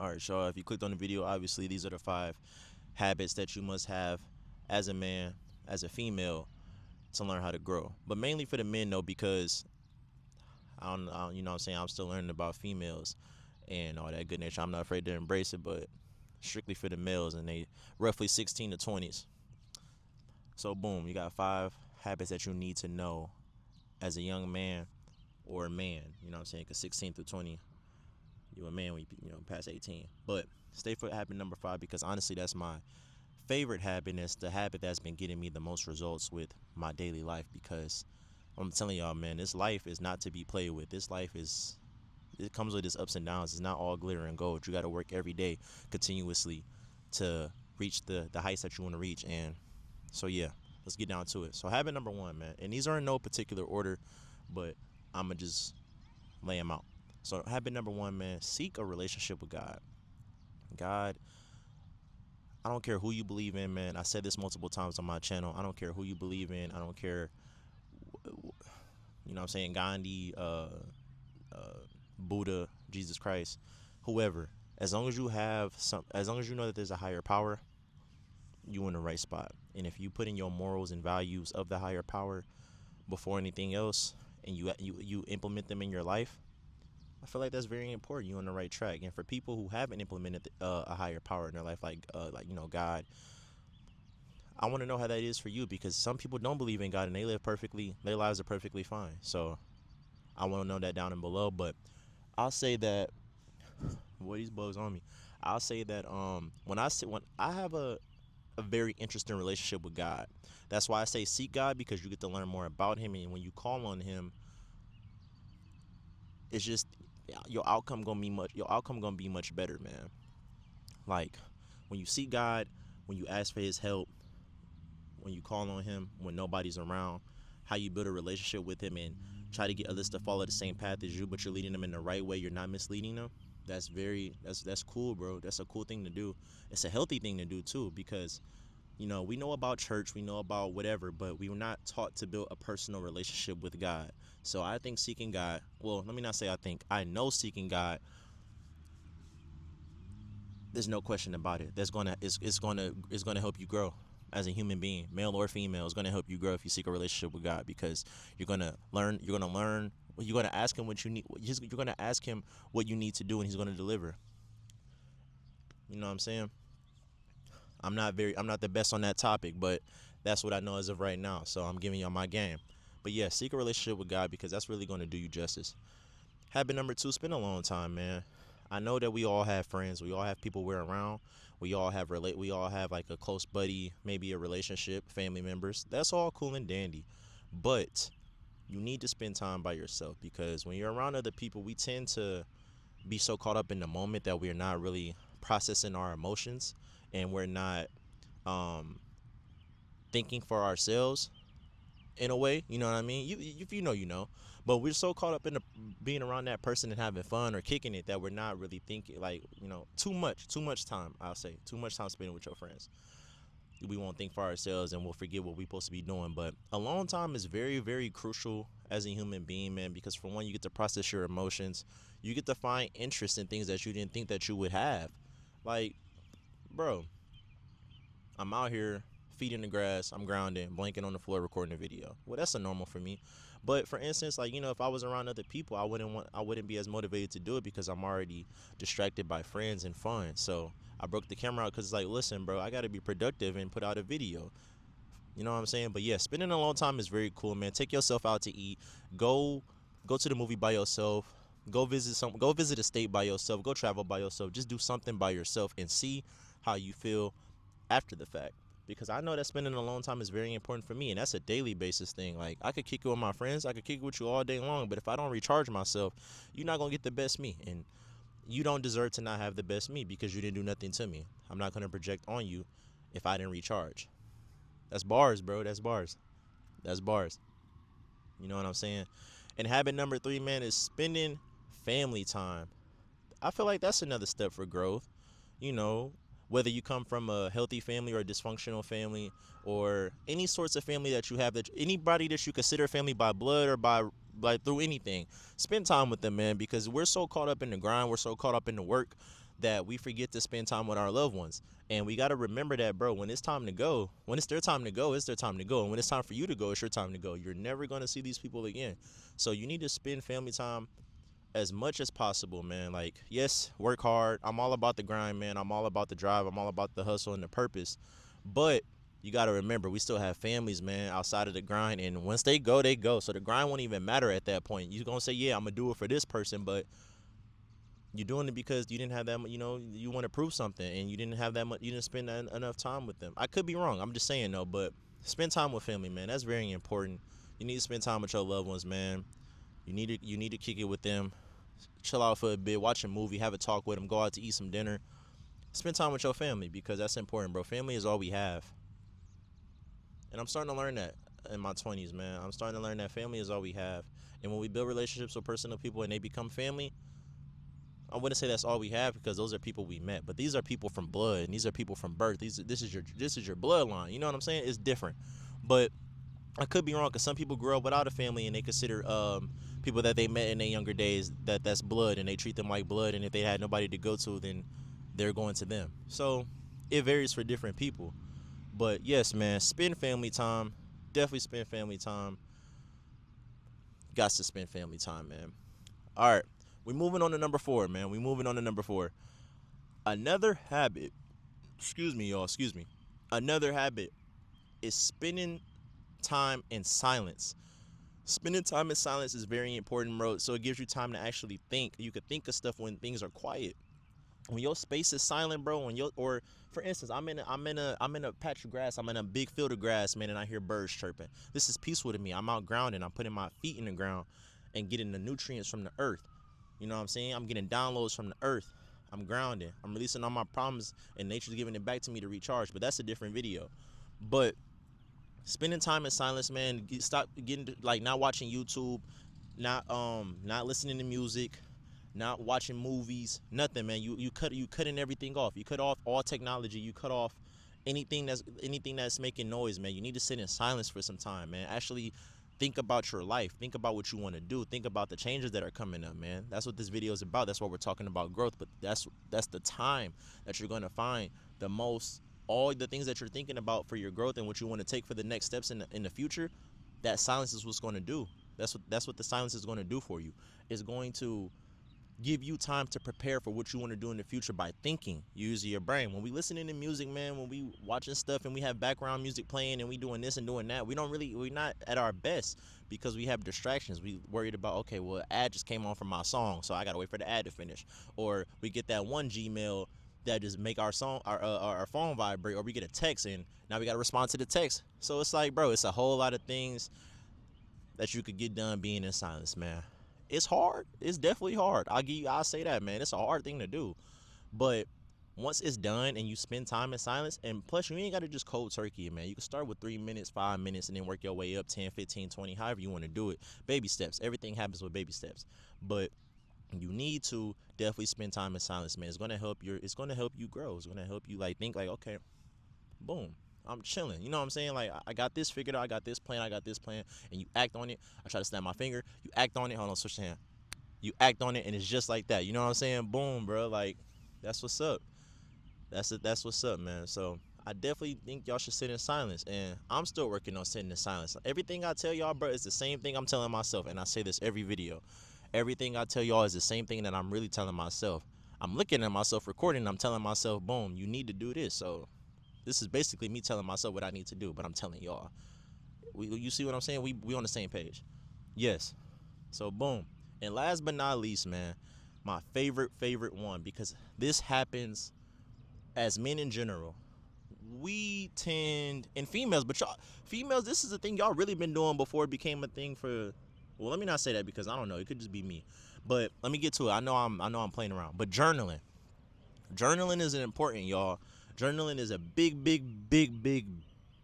All right, so if you clicked on the video, obviously these are the 5 habits that you must have as a man, as a female, to learn how to grow. But mainly for the men though, because you know what I'm saying, I'm still learning about females and all that good nature. I'm not afraid to embrace it, but strictly for the males and they roughly 16 to 20s. So boom, you got 5 habits that you need to know as a young man or a man. You know what I'm saying? Because 16 through 20, you a man when you know past 18. But stay for habit number 5 because honestly, that's my favorite habit. And it's the habit that's been getting me the most results with my daily life because I'm telling y'all, man, this life is not to be played with. This life is it comes with its ups and downs. It's not all glitter and gold. You got to work every day continuously to reach the heights that you want to reach. And so yeah, let's get down to it. So habit number 1, man, and these are in no particular order, but I'ma just lay them out. So habit number 1, man, seek a relationship with God. God, I don't care who you believe in, man. I said this multiple times on my channel. I don't care who you believe in. I don't care, you know what I'm saying, Gandhi, Buddha, Jesus Christ, whoever. As long as you have some, as long as you know that there's a higher power, you in the right spot. And if you put in your morals and values of the higher power before anything else, and you implement them in your life, I feel like that's very important. You're on the right track. And for people who haven't implemented a higher power in their life, like you know God, I want to know how that is for you because some people don't believe in God and they live perfectly. Their lives are perfectly fine. So I want to know that down and below. But I'll say that boy, these bugs on me. I'll say that when I have a very interesting relationship with God. That's why I say seek God because you get to learn more about Him, and when you call on Him, it's just your outcome gonna be much better, man. Like when you seek God, when you ask for His help, when you call on Him when nobody's around, how you build a relationship with Him and try to get others to follow the same path as you, but you're leading them in the right way. You're not misleading them. That's cool, bro. That's a cool thing to do. It's a healthy thing to do too because you know, we know about church, we know about whatever, but we were not taught to build a personal relationship with God. So I think seeking God, well, let me not say I think, I know seeking God, there's no question about it. It's gonna help you grow as a human being, male or female. It's gonna help you grow if you seek a relationship with God because you're gonna ask Him what you need. You're gonna ask Him what you need to do, and He's gonna deliver. You know what I'm saying? I'm not the best on that topic, but that's what I know as of right now. So I'm giving y'all my game. But yeah, seek a relationship with God because that's really going to do you justice. Habit number 2, spend alone time, man. I know that we all have friends. We all have people we're around. We all have like a close buddy, maybe a relationship, family members. That's all cool and dandy. But you need to spend time by yourself because when you're around other people, we tend to be so caught up in the moment that we're not really processing our emotions and we're not um, thinking for ourselves in a way. You know what I mean? If you know, you know. But we're so caught up in being around that person and having fun or kicking it that we're not really thinking like you know too much time. I'll say too much time spending with your friends. We won't think for ourselves and we'll forget what we're supposed to be doing. But alone time is very, very crucial as a human being, man, because for one, you get to process your emotions. You get to find interest in things that you didn't think that you would have. Like, bro, I'm out here feeding the grass, I'm grounding, blanking on the floor, recording a video. Well, that's a normal for me. But for instance, like you know, if I was around other people, I wouldn't be as motivated to do it because I'm already distracted by friends and fun. So I broke the camera out because it's like, listen, bro, I got to be productive and put out a video. You know what I'm saying? But yeah, spending a long time is very cool, man. Take yourself out to eat. Go, go to the movie by yourself. Go visit a state by yourself. Go travel by yourself. Just do something by yourself and see how you feel after the fact because I know that spending a long time is very important for me and that's a daily basis thing. Like I could kick it with my friends, I could kick it with you all day long, but if I don't recharge myself, you're not gonna get the best me and you don't deserve to not have the best me because you didn't do nothing to me. I'm not gonna project on you if I didn't recharge. That's bars, bro. That's bars. That's bars. You know what I'm saying? And habit number 3, man, is spending family time. I feel like that's another step for growth. You know, whether you come from a healthy family or a dysfunctional family or any sorts of family that you have, that anybody that you consider family by blood or by through anything, spend time with them, man, because we're so caught up in the grind, we're so caught up in the work that we forget to spend time with our loved ones. And we got to remember that, bro, when it's time to go, when it's their time to go, it's their time to go. And when it's time for you to go, it's your time to go. You're never going to see these people again. So you need to spend family time as much as possible, man. Like, yes, work hard. I'm all about the grind, man. I'm all about the drive. I'm all about the hustle and the purpose. But you got to remember, we still have families, man, outside of the grind. And once they go, they go. So the grind won't even matter at that point. You're going to say, yeah, I'm going to do it for this person. But you're doing it because you didn't have that much, you want to prove something. And you didn't have that much, you didn't spend enough time with them. I could be wrong. I'm just saying, though. But spend time with family, man. That's very important. You need to spend time with your loved ones, man. You need to kick it with them, chill out for a bit, watch a movie, have a talk with them, go out to eat some dinner, spend time with your family because that's important, bro. Family is all we have, and I'm starting to learn that in my 20s, man. I'm starting to learn that family is all we have, and when we build relationships with personal people and they become family, I wouldn't say that's all we have because those are people we met, but these are people from blood and these are people from birth. This is your bloodline. You know what I'm saying? It's different, but I could be wrong because some people grow up without a family and they consider people that they met in their younger days that's blood and they treat them like blood. And if they had nobody to go to, then they're going to them. So it varies for different people. But yes, man, spend family time. Definitely spend family time. Got to spend family time, man. All right, we're moving on to number 4, man. We're moving on to number 4. Another habit. Excuse me, y'all. Excuse me. Another habit is spending time in silence. Spending time in silence is very important, bro. So it gives you time to actually think. You could think of stuff when things are quiet. When your space is silent, bro, or for instance, I'm in a patch of grass, I'm in a big field of grass, man, and I hear birds chirping. This is peaceful to me. I'm out grounding. I'm putting my feet in the ground and getting the nutrients from the earth. You know what I'm saying? I'm getting downloads from the earth. I'm grounding. I'm releasing all my problems, and nature's giving it back to me to recharge. But that's a different video. But spending time in silence, man. Stop getting like not watching YouTube, not listening to music, not watching movies, nothing, man. You cutting everything off. You cut off all technology. You cut off anything that's making noise, man. You need to sit in silence for some time, man. Actually think about your life. Think about what you want to do. Think about the changes that are coming up, man. That's what this video is about. That's what we're talking about, growth. But that's the time that you're going to find the most, all the things that you're thinking about for your growth and what you want to take for the next steps in the future. That silence is what's going to do. That's what the silence is going to do for you. It's going to give you time to prepare for what you want to do in the future by thinking, using your brain. When we listening to music, man, when we watching stuff and we have background music playing and we doing this and doing that, we're not at our best because we have distractions. We worried about, okay, well, an ad just came on from my song, so I gotta wait for the ad to finish. Or we get that one Gmail that just make our phone vibrate, or we get a text and now we gotta respond to the text. So it's like, bro, it's a whole lot of things that you could get done being in silence, man. It's hard. It's definitely hard. I'll say that, man. It's a hard thing to do. But once it's done and you spend time in silence, and plus you ain't got to just cold turkey it, man. You can start with 3 minutes, 5 minutes, and then work your way up 10, 15, 20, however you want to do it. Baby steps. Everything happens with baby steps. But you need to definitely spend time in silence, man. It's gonna help you grow. It's gonna help you like think like, okay, boom, I'm chilling. You know what I'm saying? Like, I got this figured out. I got this plan. And you act on it. I try to snap my finger. You act on it. Hold on, switch the hand. You act on it, and it's just like that. You know what I'm saying? Boom, bro. Like, that's what's up. That's what's up, man. So I definitely think y'all should sit in silence, and I'm still working on sitting in silence. Everything I tell y'all, bro, is the same thing I'm telling myself, and I say this every video. Everything I tell y'all is the same thing that I'm really telling myself. I'm looking at myself recording, and I'm telling myself, boom, you need to do this. So this is basically me telling myself what I need to do, but I'm telling y'all. You see what I'm saying? We on the same page. Yes. So boom. And last but not least, man, my favorite one, because this happens as men in general. We tend, and females, but y'all females, this is a thing y'all really been doing before it became a thing for, well, let me not say that because I don't know, it could just be me. But let me get to it. I know I'm playing around. But journaling. Journaling is important, y'all. Journaling is a big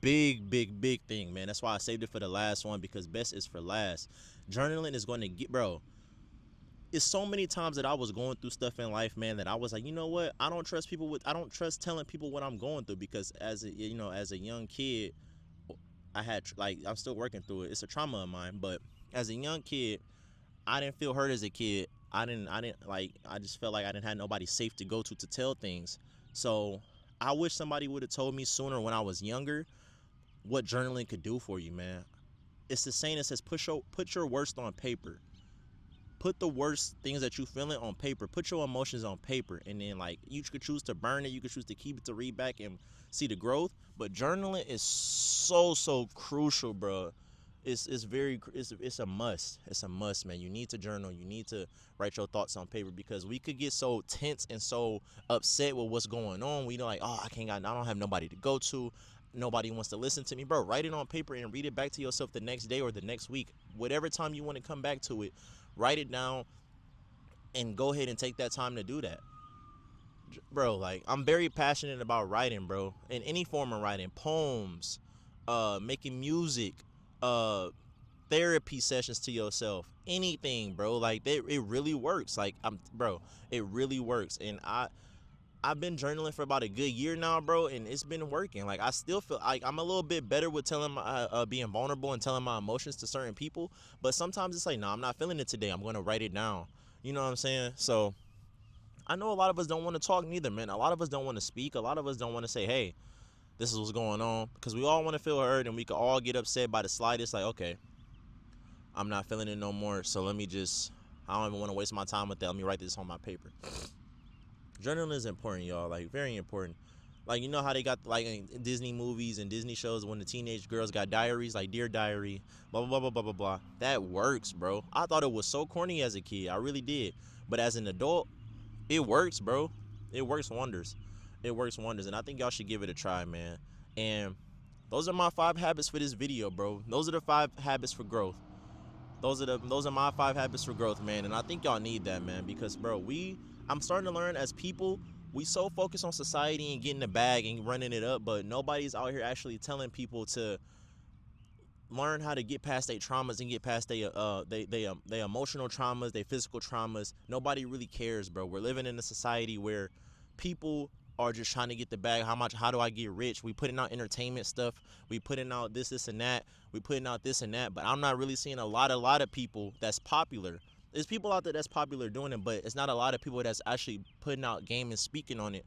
thing, man. That's why I saved it for the last one, because best is for last. Journaling is going to get, bro. It's so many times that I was going through stuff in life, man, that I was like, you know what? I don't trust telling people what I'm going through, because as a young kid, I'm still working through it. It's a trauma of mine, but as a young kid, I didn't feel hurt as a kid. I just felt like I didn't have nobody safe to go to tell things. So I wish somebody would have told me sooner when I was younger what journaling could do for you, man. It's the saying that says put your worst on paper. Put the worst things that you feeling on paper. Put your emotions on paper, and then like you could choose to burn it, you could choose to keep it to read back and see the growth. But journaling is so crucial, bro. It's a must. It's a must, man. You need to journal. You need to write your thoughts on paper because we could get so tense and so upset with what's going on. We know like, oh, I don't have nobody to go to. Nobody wants to listen to me, bro. Write it on paper and read it back to yourself the next day or the next week, whatever time you want to come back to it. Write it down and go ahead and take that time to do that, bro. Like I'm very passionate about writing, bro, in any form of writing, poems, making music, uh therapy sessions to yourself, anything, bro. Like it really works. Like bro, it really works. And I've been journaling for about a good year now, bro, and it's been working. Like I still feel like I'm a little bit better with telling my being vulnerable and telling my emotions to certain people, but sometimes it's like, nah, I'm not feeling it today. I'm gonna write it down. You know what I'm saying? So I know a lot of us don't want to talk neither, man. A lot of us don't want to speak. A lot of us don't want to say, hey, this is what's going on, because we all want to feel heard, and we can all get upset by the slightest. Like, okay, I'm not feeling it no more, so I don't even want to waste my time with that. Let me write this on my paper. Journaling is important, y'all. Like very important. Like you know how they got like in Disney movies and Disney shows when the teenage girls got diaries, like Dear Diary, blah blah blah blah blah blah blah. That works, bro. I thought it was so corny as a kid. I really did. But as an adult, it works, bro. It works wonders. It works wonders, and I think y'all should give it a try, man. And those are my 5 habits for this video, bro. Those are the 5 habits for growth. Those are my 5 habits for growth, man. And I think y'all need that, man, because bro, I'm starting to learn as people, we so focused on society and getting the bag and running it up, but nobody's out here actually telling people to learn how to get past their traumas and get past their emotional traumas, their physical traumas. Nobody really cares, bro. We're living in a society where people are just trying to get the bag. How do I get rich? We putting out entertainment stuff. We putting out this and that. We putting out this and that. But I'm not really seeing a lot of people that's popular. There's people out there that's popular doing it, but it's not a lot of people that's actually putting out game and speaking on it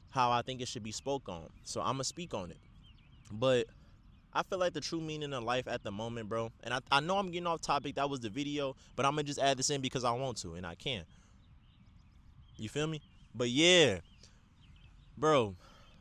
how I think it should be spoke on. So I'm gonna speak on it. But I feel like the true meaning of life at the moment, bro. And I know I'm getting off topic. That was the video, but I'm gonna just add this in because I want to and I can. You feel me? But yeah, bro,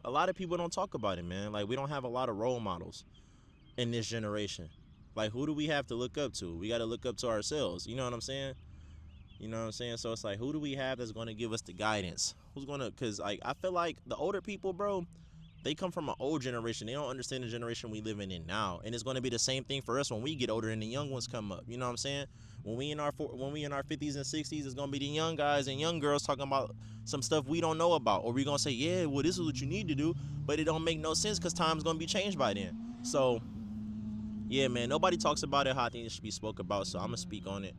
a lot of people don't talk about it, man. Like we don't have a lot of role models in this generation. Like who do we have to look up to? We got to look up to ourselves. You know what I'm saying? You know what I'm saying? So it's like, who do we have that's going to give us the guidance? Who's going to, because like, I feel like the older people, bro, they come from an old generation. They don't understand the generation we living in now. And it's going to be the same thing for us when we get older and the young ones come up. You know what I'm saying? When we in our 50s and 60s, it's going to be the young guys and young girls talking about some stuff we don't know about. Or we going to say, yeah, well, this is what you need to do. But it don't make no sense because time's going to be changed by then. So, yeah, man, nobody talks about it how I think it should be spoke about. So I'm going to speak on it,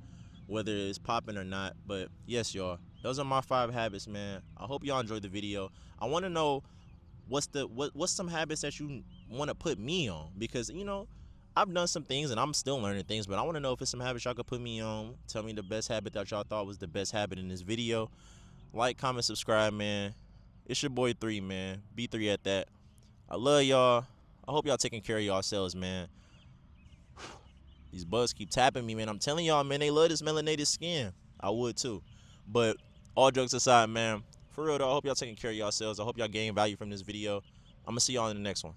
whether it's popping or not. But yes, y'all, those are my 5 habits, man. I hope y'all enjoyed the video. I want to know what's some habits that you want to put me on, because you know I've done some things and I'm still learning things, but I want to know if it's some habits y'all could put me on. Tell me the best habit that y'all thought was the best habit in this video. Like, comment, subscribe, man. It's your boy 3, man. B3 at that. I love y'all. I hope y'all taking care of yourselves, man. These bugs keep tapping me, man. I'm telling y'all, man, they love this melanated skin. I would too. But all jokes aside, man, for real though, I hope y'all taking care of yourselves. I hope y'all gain value from this video. I'm gonna see y'all in the next one.